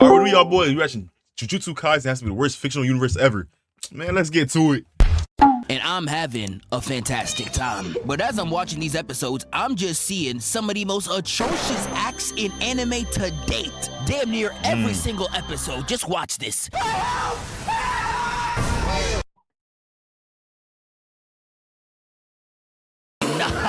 All right, what do y'all boys? You watching Jujutsu Kaisen? Has to be the worst fictional universe ever. Man, let's get to it. And I'm having a fantastic time. But as I'm watching these episodes, I'm just seeing some of the most atrocious acts in anime to date. Damn near every single episode. Just watch this.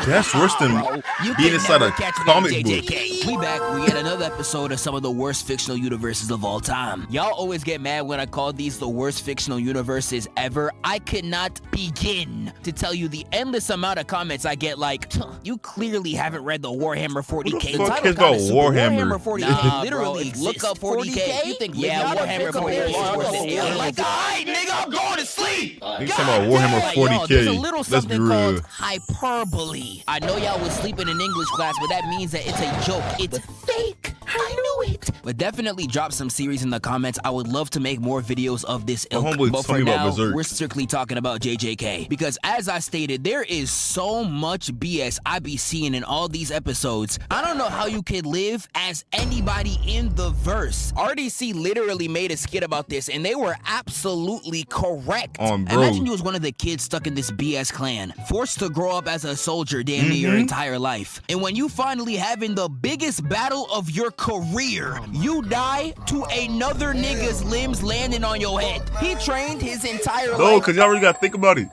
That's worse than being inside a comic book. We back. We get another episode of some of the worst fictional universes of all time. Y'all always get mad when I call these the worst fictional universes ever. I could not begin to tell you the endless amount of comments I get like, you clearly haven't read the Warhammer 40K. Who the fuck cares about Warhammer? 40K Nah, literally bro, look up 40K. You think yeah, Warhammer 40K is worse than alien. Like, alright, nigga, I'm going to sleep. Niggas talking about Warhammer 40K. There's a little Let's be something real. called hyperbole. I know y'all was sleeping in English class, but that means that it's a joke. It's fake. I knew it. But definitely drop some series in the comments. I would love to make more videos of this ilk. homeboy But told for me about now, Berserk. we're strictly talking about JJK. Because as I stated, there is so much BS I be seeing in all these episodes. I don't know how you can live as anybody in the verse. RDC literally made a skit about this, and they were absolutely correct. Bro. Imagine you was one of the kids stuck in this BS clan, forced to grow up as a soldier damn near your entire life. And when you finally having the biggest battle of your career, you die to another nigga's limbs landing on your head. He trained his entire No, life. because y'all really gotta think about it.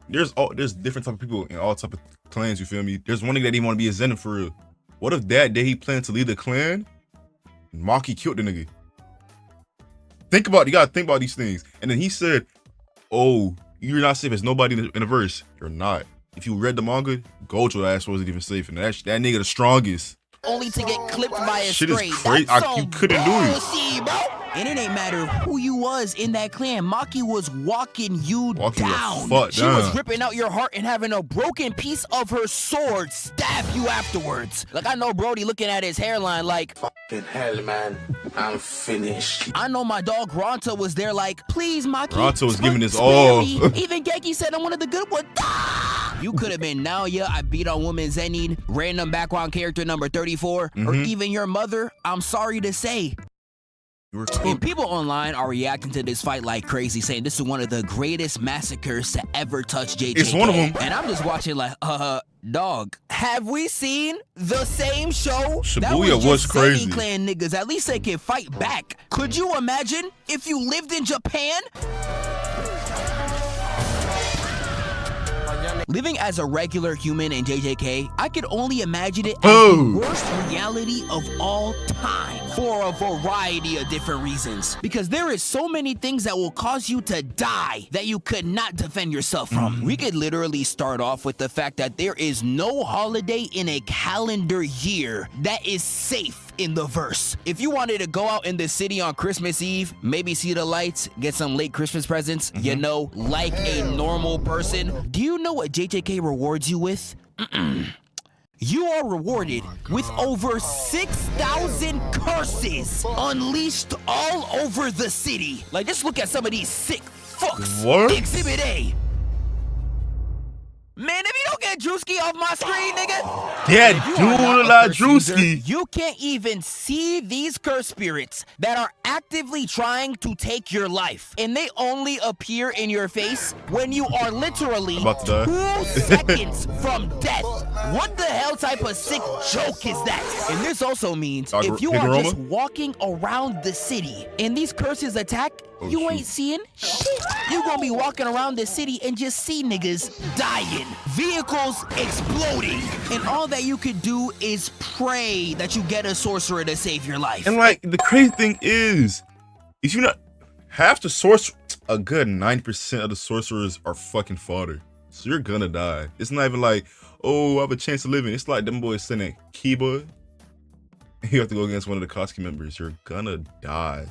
There's different type of people in all type of clans, you feel me? There's one nigga that didn't want to be a Zenin for real. What if that day he planned to lead the clan, Maki killed the nigga? Think about it. You gotta think about these things. And then he said, oh, you're not safe as nobody in the verse. You're not. If you read the manga, Gojo ass wasn't even safe. And that nigga the strongest. Only to get clipped by a Shit is stray. crazy. That's You couldn't do it. bullshit, bro. And it ain't matter who you was in that clan. Maki was walking you down. She was ripping out your heart and having a broken piece of her sword stab you afterwards. Like, I know Brody looking at his hairline like, fucking hell, man. I'm finished. I know my dog Ronto was there like, please, Maki. Ronto was giving his spare all. me. Even Genki said I'm one of the good ones. You could have been Naoya, I beat on woman Zenin, random background character number 34, or even your mother. I'm sorry to say. And people online are reacting to this fight like crazy, saying this is one of the greatest massacres to ever touch JJK. It's one of them. And I'm just watching like, dog, have we seen the same show? Shibuya was crazy. Zenin clan niggas, at least they can fight back. Could you imagine if you lived in Japan? Living as a regular human in JJK, I could only imagine it as the worst reality of all time for a variety of different reasons. Because there is so many things that will cause you to die that you could not defend yourself from. We could literally start off with the fact that there is no holiday in a calendar year that is safe in the verse. If you wanted to go out in the city on Christmas Eve, maybe see the lights, get some late Christmas presents, you know, like a normal person, do you know what JJK rewards you with? You are rewarded with over 6,000 curses unleashed all over the city. Like, just look at some of these sick fucks. What? Exhibit A. Man, if you don't get Drewski off my screen, nigga. Yeah, if you are not dude, a like curse user, Drewski. you can't even see these curse spirits that are actively trying to take your life. And they only appear in your face when you are literally About to die. 2 seconds from death. What the hell type of sick joke is that? And this also means if you are just walking around the city and these curses attack, you ain't seeing shit. You gonna be walking around the city and just see niggas dying, vehicles exploding, and all that you could do is pray that you get a sorcerer to save your life. And like the crazy thing is you not half the a good 90% of the sorcerers are fucking fodder. So you're gonna die. It's not even like, oh, I have a chance of living. It's like them boys saying that Kiba, you have to go against one of the Koski members. You're gonna die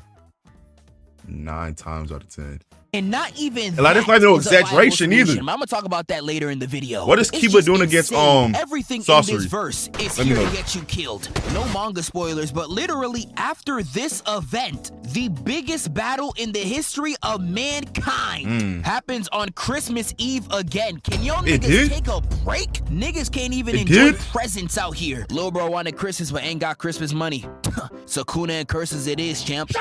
9 times out of 10. And not even like, that's not no exaggeration either. I'm gonna talk about that later in the video. What is Kiba doing against everything sorcery? In this verse is here to get you killed. No manga spoilers, but literally after this event, the biggest battle in the history of mankind happens on Christmas Eve again. Can y'all niggas take a break? Niggas can't even enjoy presents out here. Lil bro wanted Christmas but ain't got Christmas money. Sukuna and curses it is, champ.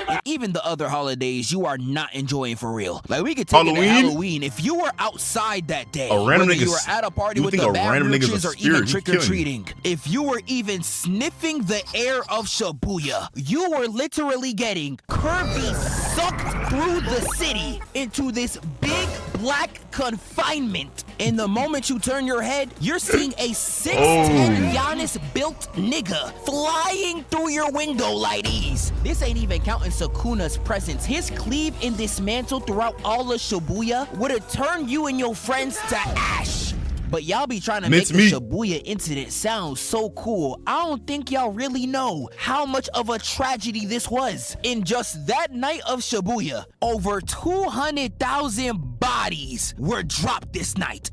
And even the other holidays you are not enjoying for real. Like, we could take it to Halloween. If you were outside that day, whether you were at a party with the bad witches or even trick-or-treating, if you were even sniffing the air of Shibuya, you were literally getting Kirby sucked through the city into this big black confinement. And the moment you turn your head, you're seeing a 6'10" Giannis-built nigga flying through your window like these. This ain't even counting Sukuna's presence. His cleave and dismantle throughout all of Shibuya would have turned you and your friends to ash. But y'all be trying to make the Shibuya incident sound so cool. I don't think y'all really know how much of a tragedy this was. In just that night of Shibuya, over 200,000 bodies were dropped this night.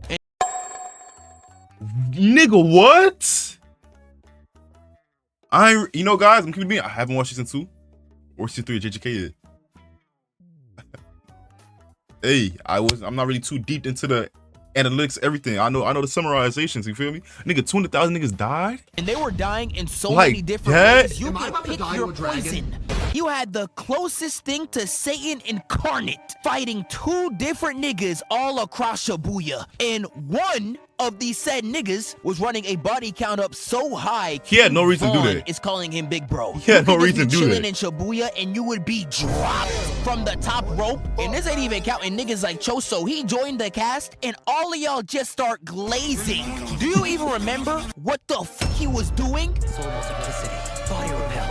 Nigga, what? You know, guys, I'm keeping me. I haven't watched season 2 or season 3 of JJK yet. Hey, I'm not really too deep into the analytics, everything. I know the summarizations, you feel me? Nigga, 200,000 niggas died? And they were dying in so many different ways. You could pick your poison. You had the closest thing to Satan incarnate fighting 2 different niggas all across Shibuya. And one of these said niggas was running a body count up so high, he had no reason to do that. Is calling him Big Bro. He had no reason to do that. Chilling in Shibuya and you would be dropped from the top rope. And this ain't even counting niggas like Choso. He joined the cast and all of y'all just start glazing. Do you even remember what the f he was doing? Soul multiplicity, body repel.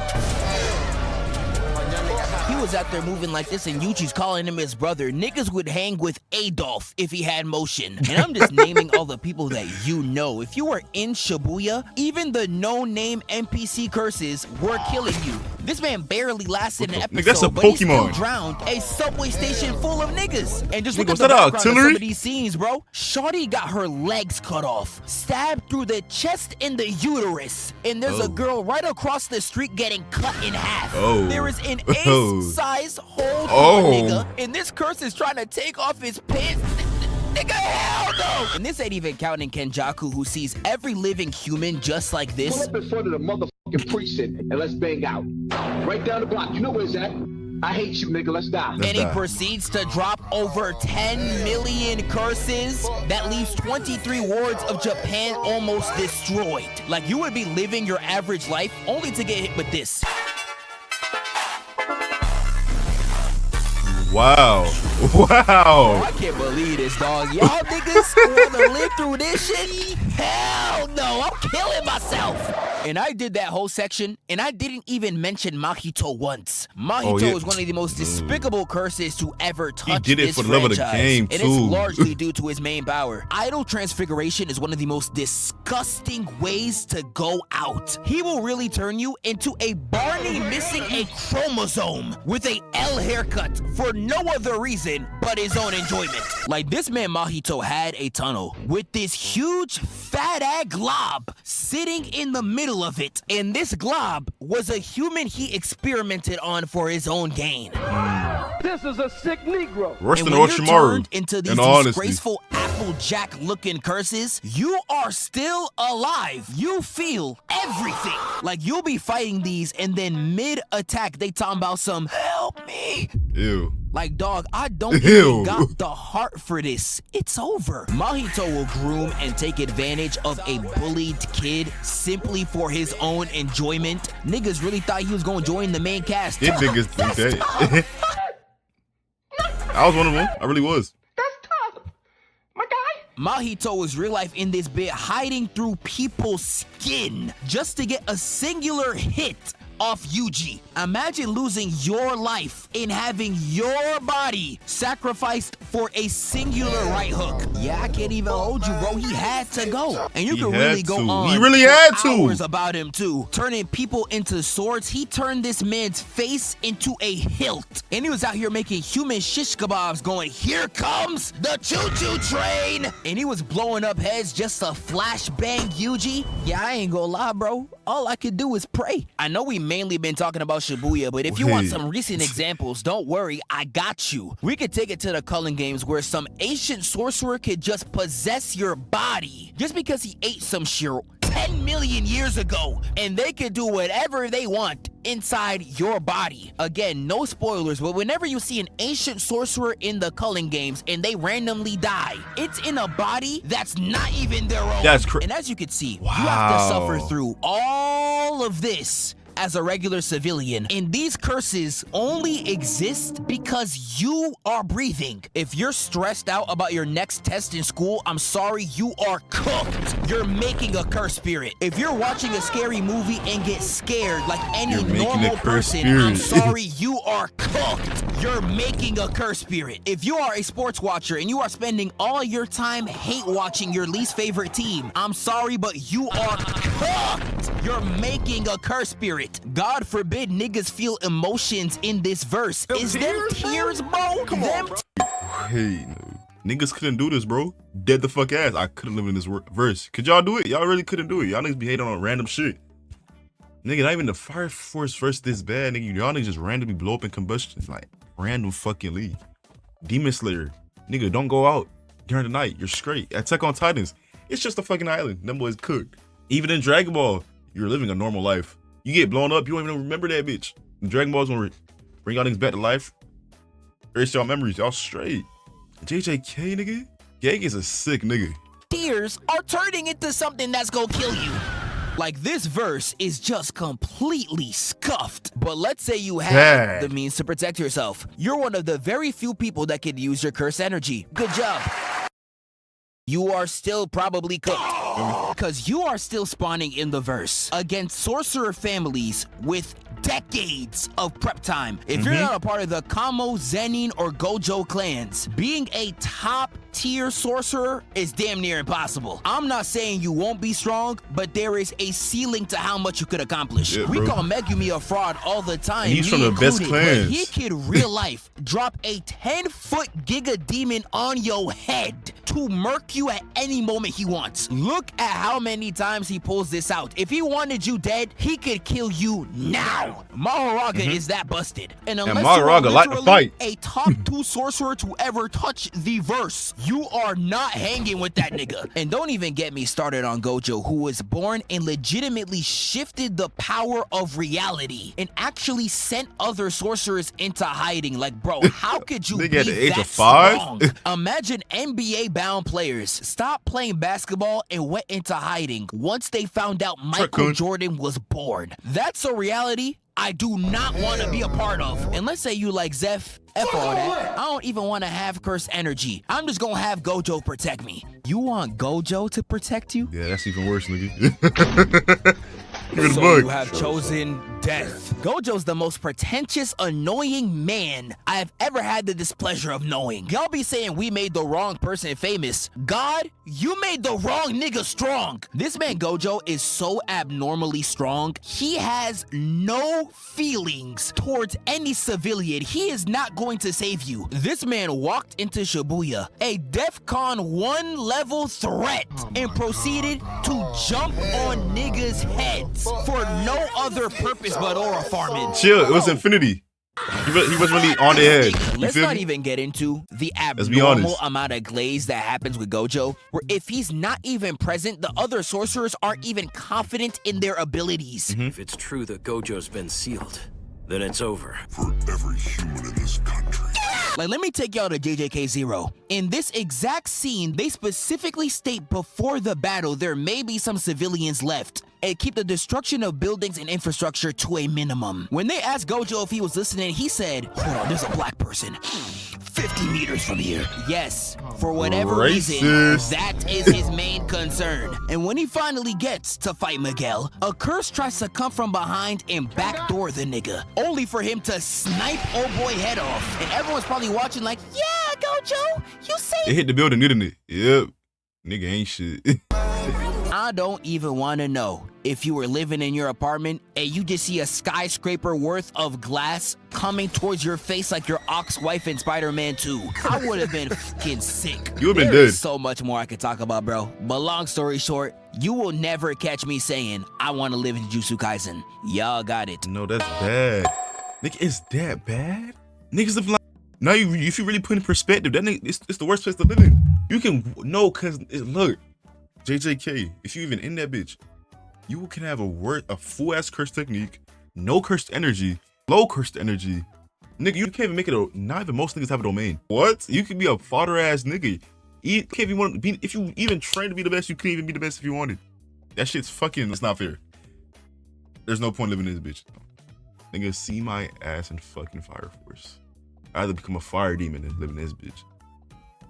He was out there moving like this and Yuji's calling him his brother. Niggas would hang with Adolf if he had motion. And I'm just naming all the people that you know. If you were in Shibuya, even the no-name NPC curses were killing you. This man barely lasted an episode, that's a but he still Pokemon. drowned a subway station full of niggas. And just look Nigga, at the background of some artillery? of these scenes, bro. Shawty got her legs cut off, stabbed through the chest and the uterus. And there's a girl right across the street getting cut in half. There is an ace-size hole to a nigga, and this curse is trying to take off his pants. Nigga, hell no! And this ain't even counting Kenjaku, who sees every living human just like this. Pull up in front of the motherfucking precinct and let's bang out. Right down the block. You know where's that? I hate you, nigga. Let's die. And he proceeds to drop over 10 million curses. That leaves 23 wards of Japan almost destroyed. Like, you would be living your average life only to get hit with this. Wow. Wow. I can't believe this, dog. Y'all niggas wanna live through this shit? Hell no, I'm killing myself. And I did that whole section, and I didn't even mention Mahito once. Mahito is one of the most despicable curses to ever touch He did it for the love of the game, and too. it's largely due to his main power. Idol transfiguration is one of the most disgusting ways to go out. He will really turn you into a Barney missing a chromosome with a L haircut for no other reason but his own enjoyment. Like, this man Mahito had a tunnel with this huge fat-ass glob sitting in the middle of it, and this glob was a human he experimented on for his own gain. This is a sick Negro. Worse than when you're Orochimaru, turned into these in all honesty. disgraceful Applejack looking curses, you are still alive. You feel everything. Like, you'll be fighting these and then mid-attack they talking about some help me. Ew. Like, dog, I don't even got the heart for this. It's over. Mahito will groom and take advantage of a bullied kid simply for his own enjoyment. Niggas really thought he was gonna join the main cast. It niggas think that. I was one of them. I really was. Mahito was real life in this bit, hiding through people's skin just to get a singular hit off Yuji. Imagine losing your life and having your body sacrificed for a singular right hook. Yeah, I can't even hold you, bro. He had to go. And you can really go on. He really had to. Hours about him too. Turning people into swords. He turned this man's face into a hilt. And he was out here making human shish kebabs going, here comes the choo-choo train. And he was blowing up heads just to flashbang Yuji. Yeah, I ain't gonna lie, bro. All I could do is pray. I know we mainly been talking about Shibuya, but if you want some recent examples, don't worry, I got you. We could take it to the Culling Games where some ancient sorcerer could just possess your body just because he ate some shit 10 million years ago, and they could do whatever they want inside your body. Again, no spoilers, but whenever you see an ancient sorcerer in the culling games and they randomly die, it's in a body that's not even their own. That's and as you can see, you have to suffer through all of this as a regular civilian, and these curses only exist because you are breathing. If you're stressed out about your next test in school, I'm sorry, you are cooked. You're making a curse spirit. If you're watching a scary movie and get scared like any normal person, I'm sorry, you are cooked. You're making a curse spirit. If you are a sports watcher and you are spending all your time hate watching your least favorite team, I'm sorry, but you are cooked. You're making a curse spirit. God forbid niggas feel emotions in this verse. Is them tears, bro? Come on, bro. Hey, no. Niggas couldn't do this, bro. Dead the fuck ass. I couldn't live in this verse. Could y'all do it? Y'all really couldn't do it. Y'all niggas be hating on random shit. Nigga, not even the Fire Force verse this bad, nigga. Y'all niggas just randomly blow up in combustion. Like, random fucking leave. Demon Slayer. Nigga, don't go out during the night. You're straight. Attack on Titans. It's just a fucking island. Them boys cooked. Even in Dragon Ball, you're living a normal life. You get blown up, you don't even remember that bitch. The Dragon Ball's gonna bring y'all niggas back to life. Erase y'all memories, y'all straight. JJK, nigga? Gang is a sick nigga. Tears are turning into something that's gonna kill you. Like, this verse is just completely scuffed. But let's say you have the means to protect yourself. You're one of the very few people that can use your curse energy. Good job. You are still probably cooked, because you are still spawning in the verse against sorcerer families with decades of prep time. If you're not a part of the Kamo, Zenin, or Gojo clans, being a top tier sorcerer is damn near impossible. I'm not saying you won't be strong, but there is a ceiling to how much you could accomplish. Yeah, we call Megumi a fraud all the time. And he's from the best clans. But he could real life drop a 10-foot Giga Demon on your head to murk you at any moment he wants. Look at how many times he pulls this out. If he wanted you dead, he could kill you now. Mahoraga is that busted. And unless Mahoraga like to fight. A top 2 sorcerer to ever touch the verse, you are not hanging with that nigga. And don't even get me started on Gojo, who was born and legitimately shifted the power of reality and actually sent other sorcerers into hiding. Like, bro, how could you be at the age that of 5? strong? Imagine NBA-bound players stopped playing basketball and went into hiding once they found out Michael Jordan was born. That's a reality I do not want to be a part of. And let's say you like Zeph, F all that. I don't even want to have curse energy. I'm just gonna have Gojo protect me. You want Gojo to protect you? Yeah, that's even worse, nigga. So you have chosen death. Gojo's the most pretentious, annoying man I have ever had the displeasure of knowing. Y'all be saying we made the wrong person famous. God, you made the wrong nigga strong. This man Gojo is so abnormally strong. He has no feelings towards any civilian. He is not going to save you. This man walked into Shibuya, a DEFCON 1 level threat, and proceeded to jump on niggas' heads for no other purpose but aura farming. Chill, it was Infinity. He was really on the edge. Let's not even get into the abnormal amount of glaze that happens with Gojo, where if he's not even present, the other sorcerers aren't even confident in their abilities. If it's true that Gojo's been sealed, then it's over. For every human in this country. Like, let me take y'all to JJK 0. In this exact scene, they specifically state before the battle there may be some civilians left, and keep the destruction of buildings and infrastructure to a minimum. When they asked Gojo if he was listening, he said, hold on, there's a black person 50 meters from here. Yes, for whatever reason, that is his main concern. And when he finally gets to fight Miguel, a curse tries to come from behind and backdoor the nigga, only for him to snipe old boy head off. And everyone's probably watching like, yeah, Gojo, you say it hit the building, didn't it? Yep. Nigga ain't shit. I don't even want to know if you were living in your apartment and you just see a skyscraper worth of glass coming towards your face like your ex-wife in Spider-Man 2. I would have been fucking sick. You would have been dead. There's so much more I could talk about, bro. But long story short, you will never catch me saying, I want to live in Jujutsu Kaisen. Y'all got it. No, that's bad. Nigga, it's that bad? Niggas live like... Now, if you really put in perspective, that nigga, it's the worst place to live in. You can... No, because... Look. JJK, if you even in that bitch, you can have a full-ass curse technique, No cursed energy. Low cursed energy. Nigga, you can't even make it a, not even most niggas have a domain. What? You can be a fodder ass nigga. You can't even want to be, if you even try to be the best, you couldn't even be the best if you wanted. That shit's fucking, it's not fair. There's no point living in this bitch. Nigga, see my ass in fucking Fire Force. I'd rather become a fire demon than live in this bitch.